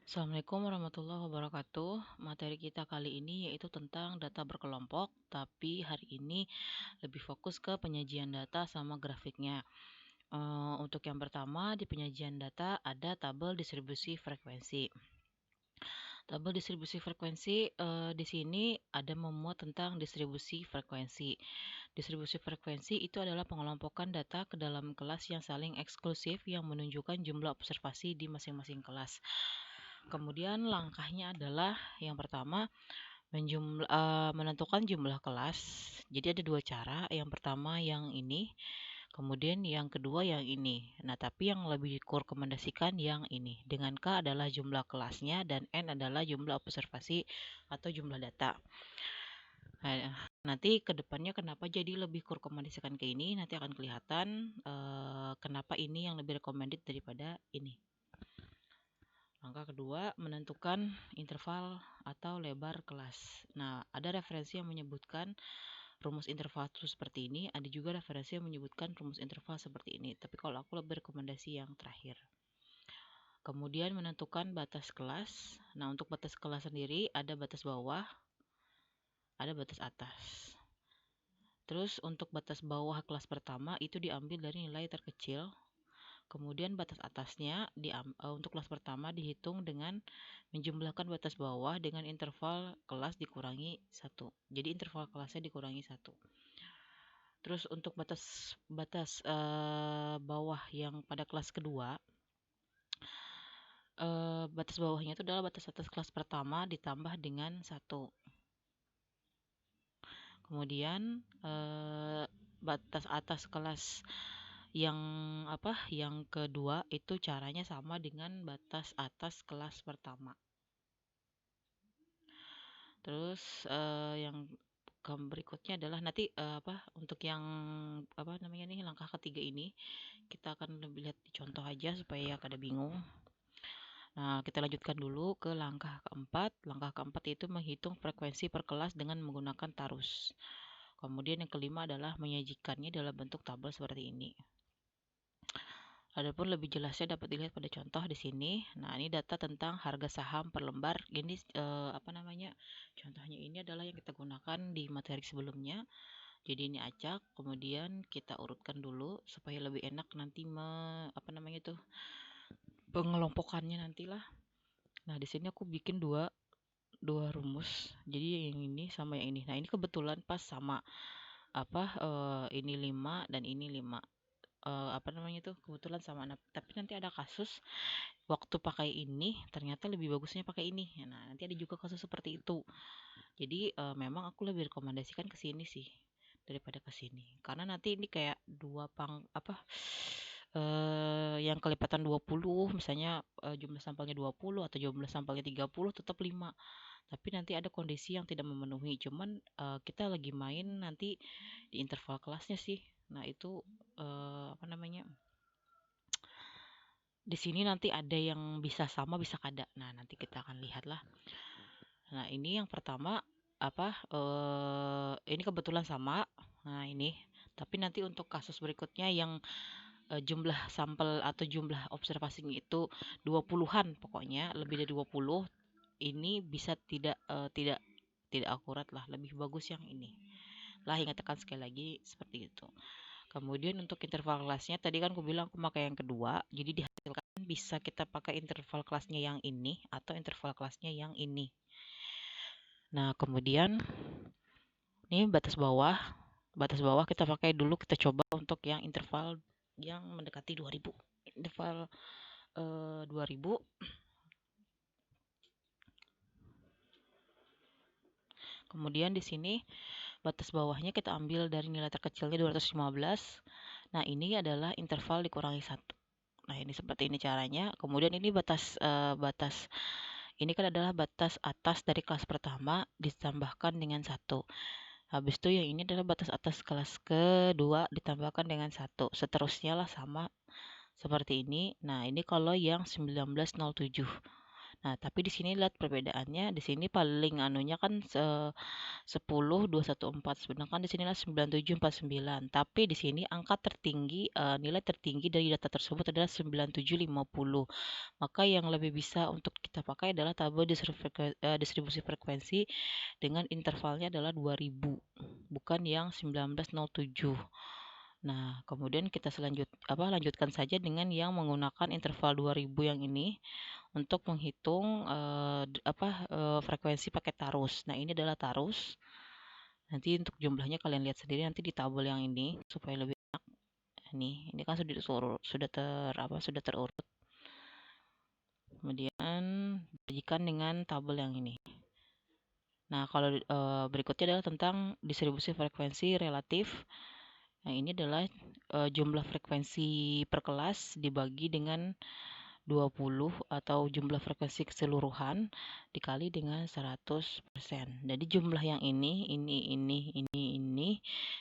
Assalamualaikum warahmatullahi wabarakatuh. Materi kita kali ini yaitu tentang data berkelompok, tapi hari ini lebih fokus ke penyajian data sama grafiknya. Untuk yang pertama di penyajian data ada tabel distribusi frekuensi. Tabel distribusi frekuensi di sini ada memuat tentang distribusi frekuensi. Distribusi frekuensi itu adalah pengelompokan data ke dalam kelas yang saling eksklusif yang menunjukkan jumlah observasi di masing-masing kelas. Kemudian langkahnya adalah yang pertama menentukan jumlah kelas. Jadi ada dua cara. Yang pertama yang ini, kemudian yang kedua yang ini. Nah, tapi yang lebih kurekomendasikan yang ini. Dengan K adalah jumlah kelasnya dan N adalah jumlah observasi atau jumlah data. Nah, nanti ke depannya kenapa jadi lebih kurekomendasikan ke ini, nanti akan kelihatan kenapa ini yang lebih recommended daripada ini. Langkah kedua, menentukan interval atau lebar kelas. Nah, ada referensi yang menyebutkan rumus interval itu seperti ini, ada juga referensi yang menyebutkan rumus interval seperti ini. Tapi kalau aku lebih rekomendasi yang terakhir. Kemudian menentukan batas kelas. Nah, untuk batas kelas sendiri ada batas bawah, ada batas atas. Terus untuk batas bawah kelas pertama itu diambil dari nilai terkecil. Kemudian batas atasnya untuk kelas pertama dihitung dengan menjumlahkan batas bawah dengan interval kelas dikurangi 1. Jadi interval kelasnya dikurangi 1. Terus untuk batas bawah yang pada kelas kedua, batas bawahnya itu adalah batas atas kelas pertama ditambah dengan 1. Kemudian batas atas kelas yang kedua itu caranya sama dengan batas atas kelas pertama. Terus yang berikutnya adalah nanti untuk yang langkah ketiga ini kita akan lebih lihat di contoh aja supaya kada bingung. Nah, kita lanjutkan dulu ke langkah keempat. Langkah keempat itu menghitung frekuensi per kelas dengan menggunakan tarus. Kemudian yang kelima adalah menyajikannya dalam bentuk tabel seperti ini. Adapun lebih jelasnya dapat dilihat pada contoh di sini. Nah, ini data tentang harga saham per lembar. Ini contohnya ini adalah yang kita gunakan di materi sebelumnya. Jadi ini acak, kemudian kita urutkan dulu supaya lebih enak nanti pengelompokannya nantilah. Nah, di sini aku bikin dua rumus. Jadi yang ini sama yang ini. Nah, ini kebetulan pas sama ini 5 dan ini 5. Kebetulan sama. Nah, tapi nanti ada kasus waktu pakai ini ternyata lebih bagusnya pakai ini. Nah, nanti ada juga kasus seperti itu. Jadi memang aku lebih rekomendasikan ke sini sih daripada ke sini. Karena nanti ini kayak yang kelipatan 20, misalnya jumlah sampelnya 20 atau jumlah sampelnya 30 tetap 5. Tapi nanti ada kondisi yang tidak memenuhi. Cuman kita lagi main nanti di interval kelasnya sih. Nah, itu di sini nanti ada yang bisa sama bisa kada. Nah, nanti kita akan lihat lah. Nah, ini yang pertama ini kebetulan sama. Nah, ini. Tapi nanti untuk kasus berikutnya yang jumlah sampel atau jumlah observasinya itu 20-an pokoknya, lebih dari 20, ini bisa tidak akurat lah, lebih bagus yang ini. Lah, ingatkan sekali lagi seperti itu. Kemudian untuk interval kelasnya tadi kan aku bilang aku pakai yang kedua, jadi dihasilkan bisa kita pakai interval kelasnya yang ini atau interval kelasnya yang ini. Nah, kemudian ini batas bawah kita pakai dulu, kita coba untuk yang interval yang mendekati 2000. Interval 2000. Kemudian di sini batas bawahnya kita ambil dari nilai terkecilnya 215. Nah, ini adalah interval dikurangi 1. Nah, ini seperti ini caranya. Kemudian ini batas ini kan adalah batas atas dari kelas pertama ditambahkan dengan 1. Habis itu yang ini adalah batas atas kelas kedua ditambahkan dengan 1. Seterusnya lah sama seperti ini. Nah, ini kalau yang 1907. Nah, tapi di sini lihat perbedaannya, di sini paling anunya kan 10.214, sedangkan di sinilah 9749. Tapi di sini angka tertinggi, nilai tertinggi dari data tersebut adalah 9750. Maka yang lebih bisa untuk kita pakai adalah tabel distribusi frekuensi dengan intervalnya adalah 2000, bukan yang 1907. Nah, kemudian kita lanjutkan saja dengan yang menggunakan interval 2000 yang ini untuk menghitung frekuensi pakai tarus. Nah, ini adalah tarus. Nanti untuk jumlahnya kalian lihat sendiri nanti di tabel yang ini supaya lebih enak. Ini kan sudah terurut. Kemudian dibagikan dengan tabel yang ini. Nah, kalau berikutnya adalah tentang distribusi frekuensi relatif. Nah, ini adalah jumlah frekuensi per kelas dibagi dengan 20 atau jumlah frekuensi keseluruhan dikali dengan 100%. Jadi jumlah yang ini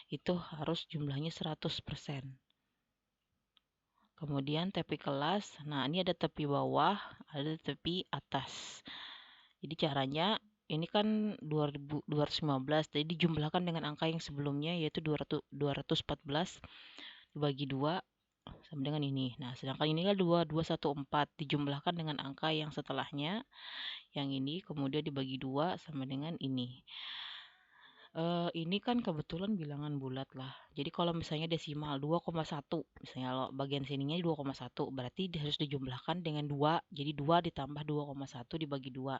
itu harus jumlahnya 100%. Kemudian tepi kelas, nah ini ada tepi bawah, ada tepi atas. Jadi caranya ini kan 215, jadi dijumlahkan dengan angka yang sebelumnya yaitu 214 dibagi 2 sama dengan ini. Nah, sedangkan ini kan 2214 dijumlahkan dengan angka yang setelahnya, yang ini kemudian dibagi 2 sama dengan ini. Ini kan kebetulan bilangan bulat lah. Jadi kalau misalnya desimal 2,1, misalnya bagian sininya 2,1, berarti harus dijumlahkan dengan 2. Jadi 2 ditambah 2,1 dibagi 2.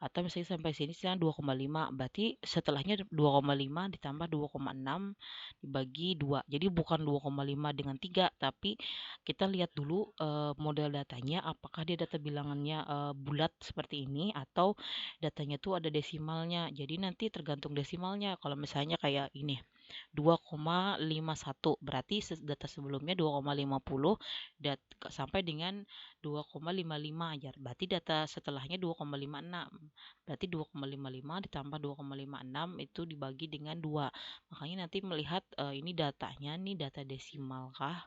Atau misalnya sampai sini sekarang 2,5, berarti setelahnya 2,5 ditambah 2,6 dibagi 2. Jadi bukan 2,5 dengan 3, tapi kita lihat dulu model datanya apakah dia data bilangannya bulat seperti ini atau datanya tuh ada desimalnya. Jadi nanti tergantung desimalnya. Kalau misalnya kayak ini 2,51, berarti data sebelumnya 2,50 sampai dengan 2,55 aja. Berarti data setelahnya 2,56. Berarti 2,55 ditambah 2,56 itu dibagi dengan 2. Makanya nanti melihat ini datanya nih data desimal kah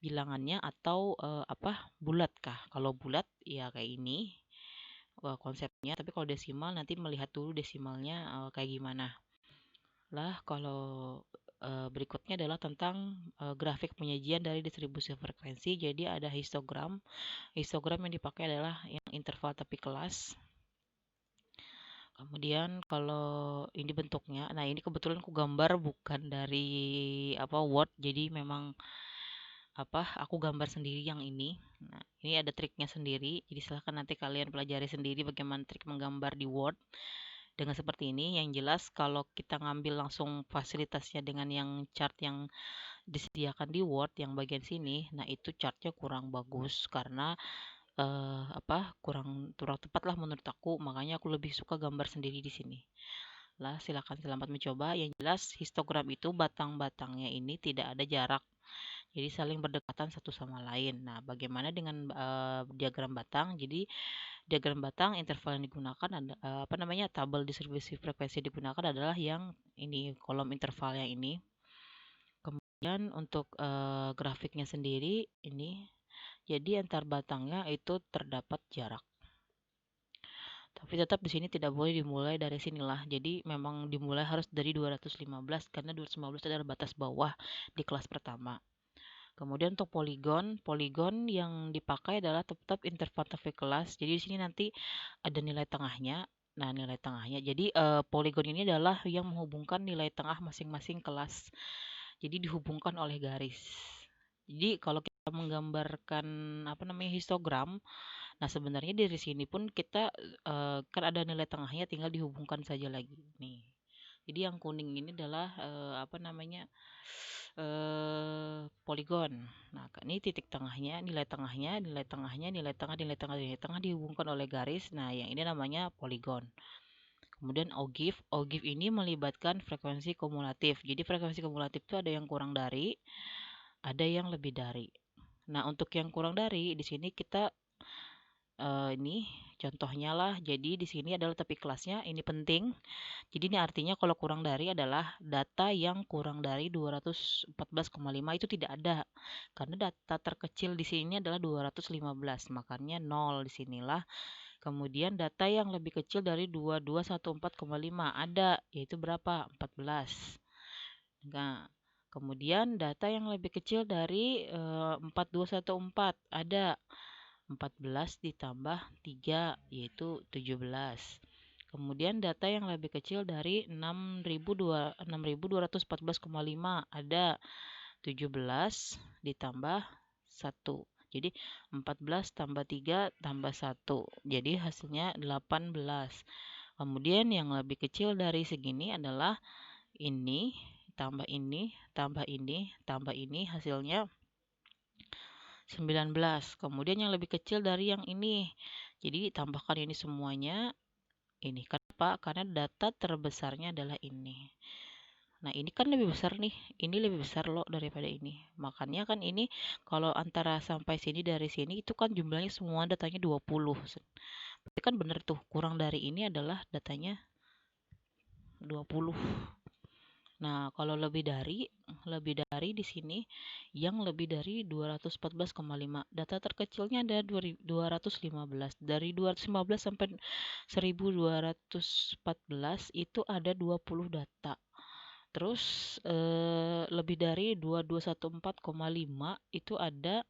bilangannya atau bulat kah. Kalau bulat ya kayak ini konsepnya, tapi kalau desimal nanti melihat dulu desimalnya kayak gimana. Lah, kalau berikutnya adalah tentang grafik penyajian dari distribusi frekuensi. Jadi ada histogram. Histogram yang dipakai adalah yang interval tepi kelas. Kemudian kalau ini bentuknya, nah ini kebetulan aku gambar bukan dari Word, jadi memang aku gambar sendiri yang ini. Nah, ini ada triknya sendiri. Jadi silahkan nanti kalian pelajari sendiri bagaimana trik menggambar di Word dengan seperti ini. Yang jelas kalau kita ngambil langsung fasilitasnya dengan yang chart yang disediakan di Word yang bagian sini, nah itu chartnya kurang bagus karena kurang tepat lah menurut aku. Makanya aku lebih suka gambar sendiri di sini. Lah, silakan selamat mencoba. Yang jelas histogram itu batang-batangnya ini tidak ada jarak. Jadi saling berdekatan satu sama lain. Nah, bagaimana dengan diagram batang? Jadi diagram batang interval yang digunakan tabel distribusi frekuensi digunakan adalah yang ini, kolom interval yang ini. Kemudian untuk grafiknya sendiri ini, jadi antar batangnya itu terdapat jarak. Tapi tetap di sini tidak boleh dimulai dari sinilah. Jadi memang dimulai harus dari 215 karena 215 adalah batas bawah di kelas pertama. Kemudian untuk poligon yang dipakai adalah tetap interval tepi kelas. Jadi di sini nanti ada nilai tengahnya. Nah, nilai tengahnya. Jadi poligon ini adalah yang menghubungkan nilai tengah masing-masing kelas. Jadi dihubungkan oleh garis. Jadi kalau kita menggambarkan histogram, nah sebenarnya dari sini pun kita kan ada nilai tengahnya, tinggal dihubungkan saja lagi nih. Jadi yang kuning ini adalah poligon. Nah, ini titik tengahnya, nilai tengahnya, nilai tengah dihubungkan oleh garis. Nah, yang ini namanya poligon. Kemudian ogive ini melibatkan frekuensi kumulatif. Jadi frekuensi kumulatif itu ada yang kurang dari, ada yang lebih dari. Nah, untuk yang kurang dari di sini kita ini contohnya lah. Jadi di sini adalah tepi kelasnya, ini penting. Jadi ini artinya kalau kurang dari adalah data yang kurang dari 214,5 itu tidak ada. Karena data terkecil di sini adalah 215, makanya 0 di sinilah Kemudian data yang lebih kecil dari 2214,5 ada, yaitu berapa? 14. Nah, kemudian data yang lebih kecil dari 4214 ada 14 ditambah 3 yaitu 17. Kemudian data yang lebih kecil dari 6214,5 ada 17 ditambah 1. Jadi 14 tambah 3 tambah 1. Jadi hasilnya 18. Kemudian yang lebih kecil dari segini adalah ini tambah ini tambah ini tambah ini hasilnya 19. Kemudian yang lebih kecil dari yang ini. Jadi tambahkan ini semuanya. Ini kenapa? Karena data terbesarnya adalah ini. Nah, ini kan lebih besar nih. Ini lebih besar loh daripada ini. Makanya kan ini kalau antara sampai sini dari sini itu kan jumlahnya semua datanya 20. Tapi kan bener tuh, kurang dari ini adalah datanya 20. Nah, kalau lebih dari di sini yang lebih dari 214,5. Data terkecilnya ada 215. Dari 215 sampai 1214 itu ada 20 data. Terus lebih dari 2214,5 itu ada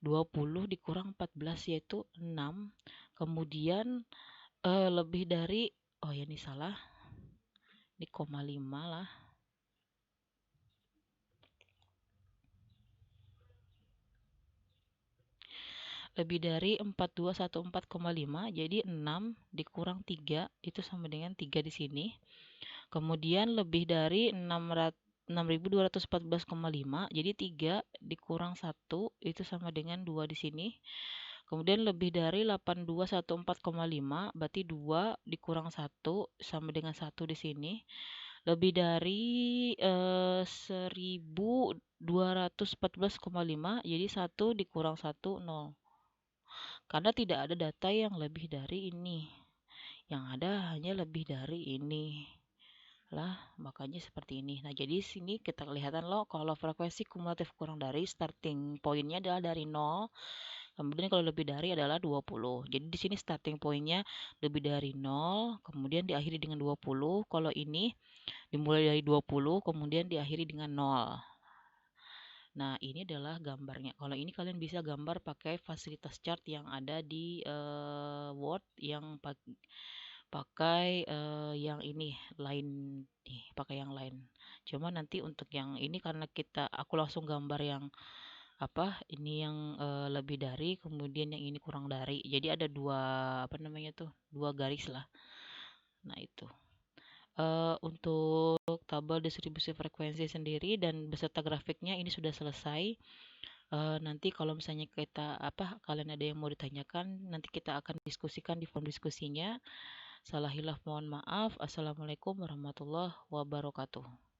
20 dikurang 14 yaitu 6. Kemudian lebih dari ini salah. Ini 0,5 lah. Lebih dari 4214,5 jadi 6 dikurang 3 itu sama dengan 3 di sini. Kemudian lebih dari 6214,5 jadi 3 dikurang 1 itu sama dengan 2 di sini. Kemudian lebih dari 8214,5 berarti 2 dikurang 1 sama dengan 1 di sini. Lebih dari 1214,5 jadi 1 dikurang 1 0. Karena tidak ada data yang lebih dari ini. Yang ada hanya lebih dari ini. Lah, makanya seperti ini. Nah, jadi sini kita kelihatan loh kalau frekuensi kumulatif kurang dari starting pointnya adalah dari 0. Kemudian kalau lebih dari adalah 20. Jadi di sini starting pointnya lebih dari 0, kemudian diakhiri dengan 20. Kalau ini dimulai dari 20, kemudian diakhiri dengan 0. Nah, ini adalah gambarnya. Kalau ini kalian bisa gambar pakai fasilitas chart yang ada di Word yang pakai yang ini lain nih, pakai yang lain. Cuma nanti untuk yang ini karena aku langsung gambar yang ini yang lebih dari, kemudian yang ini kurang dari. Jadi ada dua garis lah. Nah, itu. Untuk tabel distribusi frekuensi sendiri dan beserta grafiknya ini sudah selesai. Nanti kalau misalnya kalian ada yang mau ditanyakan, nanti kita akan diskusikan di forum diskusinya. Salah hilaf mohon maaf. Assalamualaikum warahmatullahi wabarakatuh.